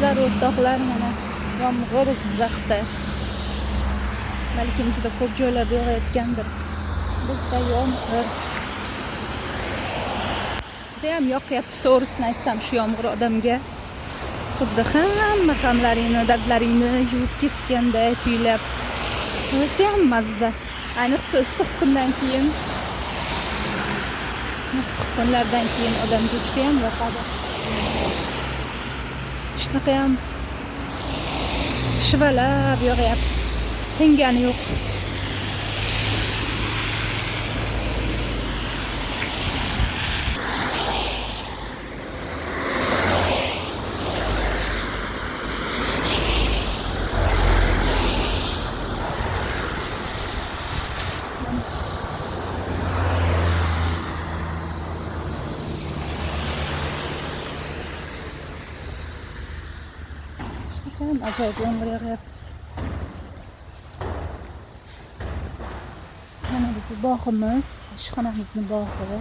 Azizlar, o'rtoqlar, mana yomg'ir Jizzaxda. Balkim juda ko'p joylarda yog'ayotgandir. Bizda yomg'ir. Judayam yoqyapti, to'g'risini aytsam, shu yomg'ir odamga xuddi hamma g'amlaringni, dardlaringni yuvib ketganday tuyulyapti. O'zi ham mazza. Ayniqsa issiq kundan keyin. Issiq kunlardan keyin odamga juda ham yoqadi. Shunaqa ham shivalab yog'yapti. Tingani yo'q. Ajoyib yomg'ir yog'yapti. Mana bizni bog'imiz, ishxonamizning bog'i.